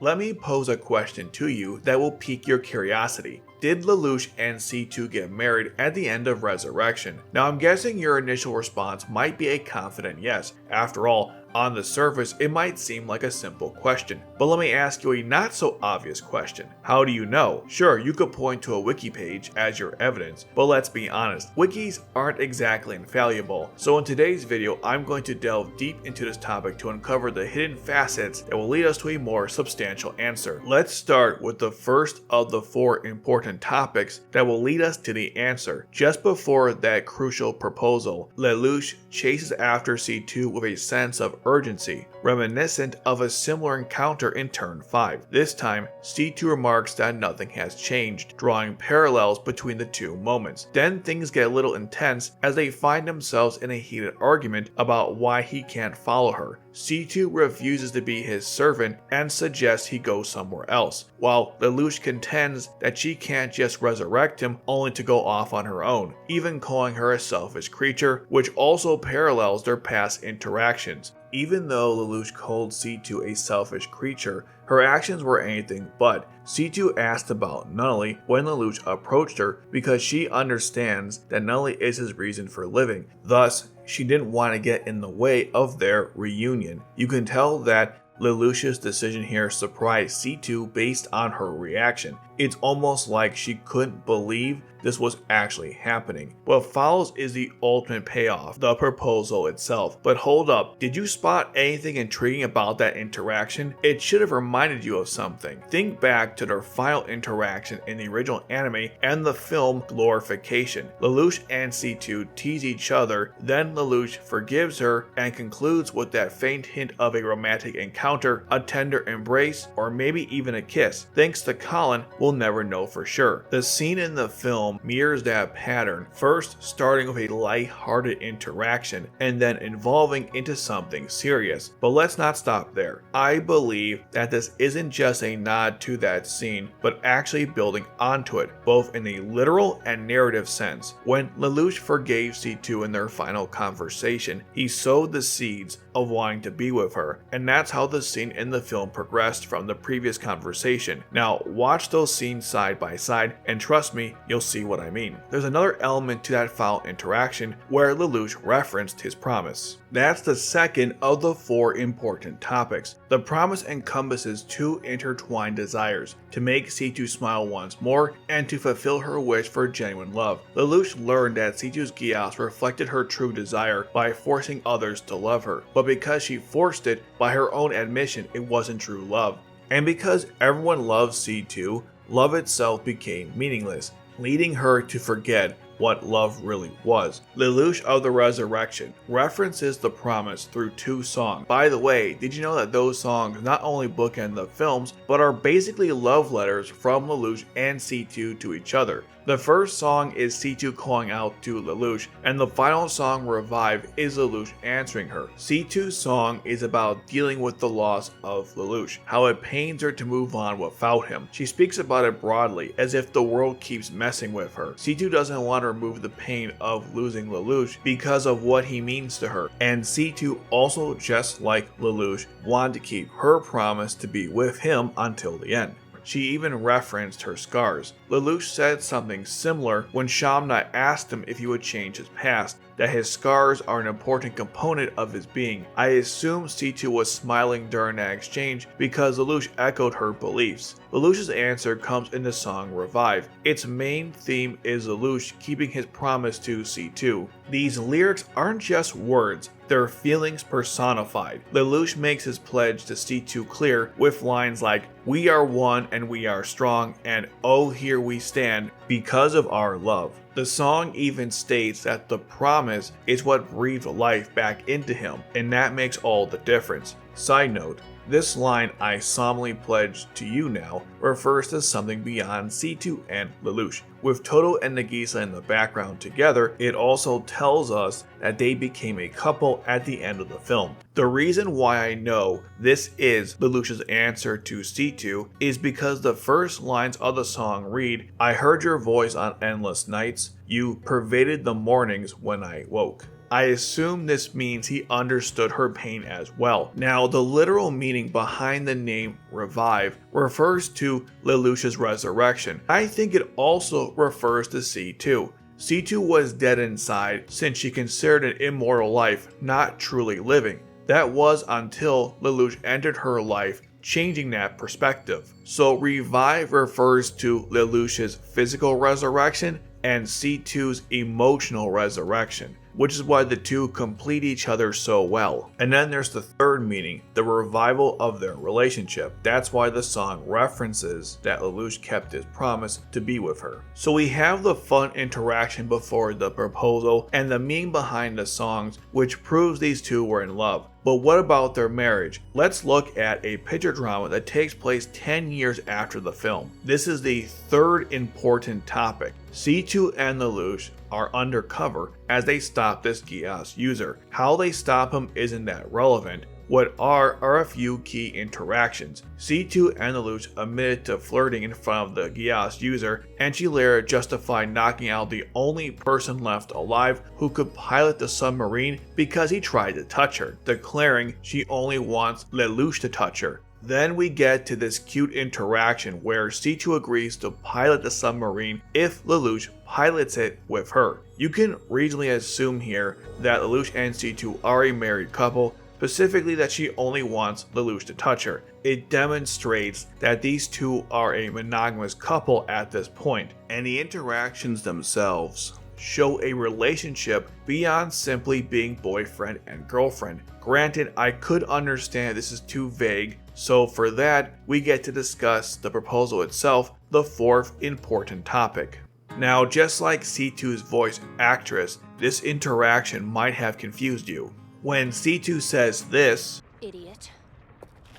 Let me pose a question to you that will pique your curiosity. Did Lelouch and C2 get married at the end of Resurrection? Now I'm guessing your initial response might be a confident yes. After all, on the surface, it might seem like a simple question. But let me ask you a not so obvious question. How do you know? Sure, you could point to a wiki page as your evidence, but let's be honest, wikis aren't exactly infallible. So in today's video, I'm going to delve deep into this topic to uncover the hidden facets that will lead us to a more substantial answer. Let's start with the first of the 4 important topics that will lead us to the answer. Just before that crucial proposal, Lelouch chases after C2 with a sense of urgency, reminiscent of a similar encounter in Turn 5. This time, C2 remarks that nothing has changed, drawing parallels between the two moments. Then things get a little intense as they find themselves in a heated argument about why he can't follow her. C2 refuses to be his servant and suggests he go somewhere else, while Lelouch contends that she can't just resurrect him only to go off on her own, even calling her a selfish creature, which also parallels their past interactions. Even though Lelouch called C2 a selfish creature, her actions were anything but. C2 asked about Nunnally when Lelouch approached her because she understands that Nunnally is his reason for living. Thus, she didn't want to get in the way of their reunion. You can tell that Lelouch's decision here surprised C2 based on her reaction. It's almost like she couldn't believe this was actually happening. What follows is the ultimate payoff, the proposal itself. But hold up, did you spot anything intriguing about that interaction? It should have reminded you of something. Think back to their final interaction in the original anime and the film Glorification. Lelouch and C2 tease each other, then Lelouch forgives her and concludes with that faint hint of a romantic encounter, a tender embrace, or maybe even a kiss. Thanks to Colin, we'll never know for sure. The scene in the film mirrors that pattern, first starting with a light-hearted interaction and then evolving into something serious. But let's not stop there. I believe that this isn't just a nod to that scene, but actually building onto it, both in a literal and narrative sense. When Lelouch forgave C2 in their final conversation, he sowed the seeds of wanting to be with her, and that's how the scene in the film progressed from the previous conversation. Now watch those scenes side by side and trust me, you'll see what I mean. There's another element to that final interaction where Lelouch referenced his promise. That's the second of the 4 important topics. The promise encompasses 2 intertwined desires, to make C2 smile once more and to fulfill her wish for genuine love. Lelouch learned that C2's Geass reflected her true desire by forcing others to love her, but because she forced it, by her own admission, it wasn't true love. And because everyone loves C2, love itself became meaningless, leading her to forget what love really was. Lelouch of the Resurrection references the promise through 2 songs. By the way, did you know that those songs not only bookend the films, but are basically love letters from Lelouch and C2 to each other? The first song is C2 calling out to Lelouch, and the final song, Revive, is Lelouch answering her. C2's song is about dealing with the loss of Lelouch, how it pains her to move on without him. She speaks about it broadly, as if the world keeps messing with her. C2 doesn't want to remove the pain of losing Lelouch because of what he means to her, and C2 also, just like Lelouch, wanted to keep her promise to be with him until the end. She even referenced her scars. Lelouch said something similar when Shamna asked him if he would change his past, that his scars are an important component of his being. I assume C2 was smiling during that exchange because Lelouch echoed her beliefs. Lelouch's answer comes in the song Revive. Its main theme is Lelouch keeping his promise to C2. These lyrics aren't just words, they're feelings personified. Lelouch makes his pledge to C2 clear with lines like, "We are one and we are strong, and oh here we stand because of our love." The song even states that the promise is what breathed life back into him, and that makes all the difference. Side note, this line, "I solemnly pledge to you now," refers to something beyond C2 and Lelouch. With Toto and Nagisa in the background together, it also tells us that they became a couple at the end of the film. The reason why I know this is Lelouch's answer to C2 is because the first lines of the song read, "I heard your voice on endless nights, you pervaded the mornings when I woke." I assume this means he understood her pain as well. Now, the literal meaning behind the name Revive refers to Lelouch's resurrection. I think it also refers to C2. C2 was dead inside since she considered an immortal life not truly living. That was until Lelouch entered her life, changing that perspective. So Revive refers to Lelouch's physical resurrection and C2's emotional resurrection, which is why the two complete each other so well. And then there's the third meaning, the revival of their relationship. That's why the song references that Lelouch kept his promise to be with her. So we have the fun interaction before the proposal and the meaning behind the songs, which proves these two were in love. But what about their marriage? Let's look at a picture drama that takes place 10 years after the film. This is the third important topic. C2 and Lelouch are undercover as they stop this Geass user. How they stop him isn't that relevant. What are a few key interactions. C2 and Lelouch admitted to flirting in front of the Geass user, and she later justified knocking out the only person left alive who could pilot the submarine because he tried to touch her, declaring she only wants Lelouch to touch her. Then we get to this cute interaction where C2 agrees to pilot the submarine if Lelouch pilots it with her. You can reasonably assume here that Lelouch and C2 are a married couple, specifically that she only wants Lelouch to touch her. It demonstrates that these two are a monogamous couple at this point, and the interactions themselves show a relationship beyond simply being boyfriend and girlfriend. Granted, I could understand this is too vague, so for that, we get to discuss the proposal itself, the fourth important topic. Now, just like C2's voice actress, this interaction might have confused you. When C2 says this, "Idiot.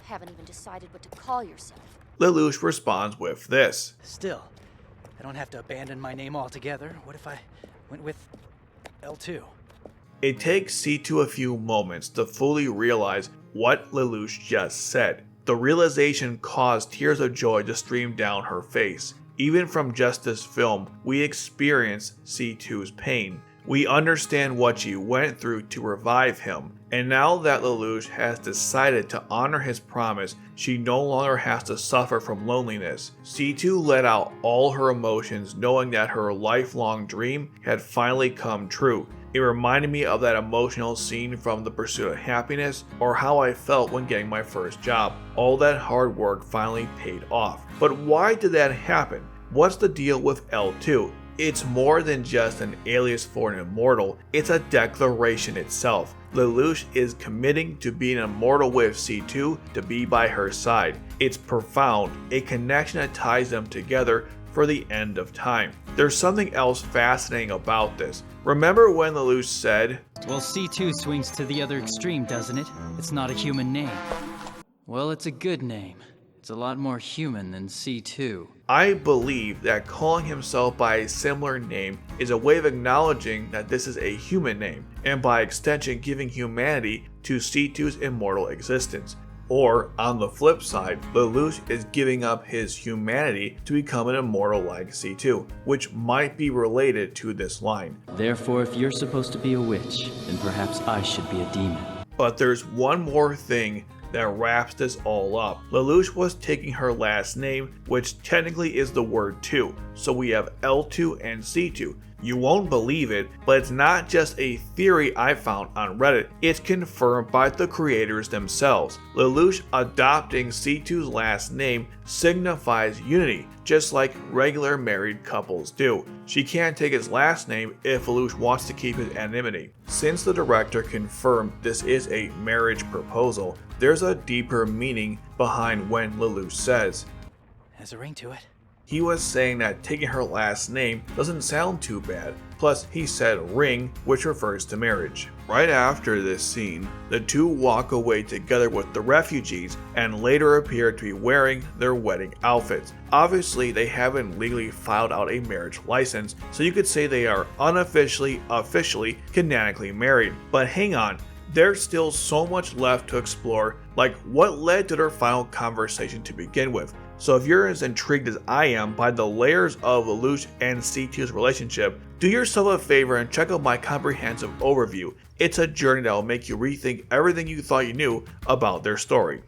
Haven't even decided what to call yourself." Lelouch responds with this. "Still, I don't have to abandon my name altogether. What if I went with L2? It takes C2 a few moments to fully realize what Lelouch just said. The realization caused tears of joy to stream down her face. Even from just this film, we experience C2's pain. We understand what she went through to revive him, and now that Lelouch has decided to honor his promise, she no longer has to suffer from loneliness. C2 let out all her emotions knowing that her lifelong dream had finally come true. It reminded me of that emotional scene from The Pursuit of Happiness, or how I felt when getting my first job. All that hard work finally paid off. But why did that happen? What's the deal with L2? It's more than just an alias for an immortal, it's a declaration itself. Lelouch is committing to being immortal with C2 to be by her side. It's profound, a connection that ties them together for the end of time. There's something else fascinating about this. Remember when Lelouch said, "Well, C2 swings to the other extreme, doesn't it? It's not a human name." Well, it's a good name. It's a lot more human than C2. I believe that calling himself by a similar name is a way of acknowledging that this is a human name, and by extension giving humanity to C2's immortal existence. Or, on the flip side, Lelouch is giving up his humanity to become an immortal like C2, which might be related to this line. Therefore, if you're supposed to be a witch, then perhaps I should be a demon. But there's one more thing that wraps this all up. Lelouch was taking her last name, which technically is the word 2, so we have L2 and C2. You won't believe it, but it's not just a theory I found on Reddit, it's confirmed by the creators themselves. Lelouch adopting C2's last name signifies unity, just like regular married couples do. She can't take his last name if Lelouch wants to keep his anonymity. Since the director confirmed this is a marriage proposal, there's a deeper meaning behind when Lelouch says, "Has a ring to it." He was saying that taking her last name doesn't sound too bad. Plus, he said ring, which refers to marriage. Right after this scene, the two walk away together with the refugees and later appear to be wearing their wedding outfits. Obviously, they haven't legally filed out a marriage license, so you could say they are unofficially, canonically married. But hang on, there's still so much left to explore, like what led to their final conversation to begin with. So if you're as intrigued as I am by the layers of Lelouch and C2's relationship, do yourself a favor and check out my comprehensive overview. It's a journey that will make you rethink everything you thought you knew about their story.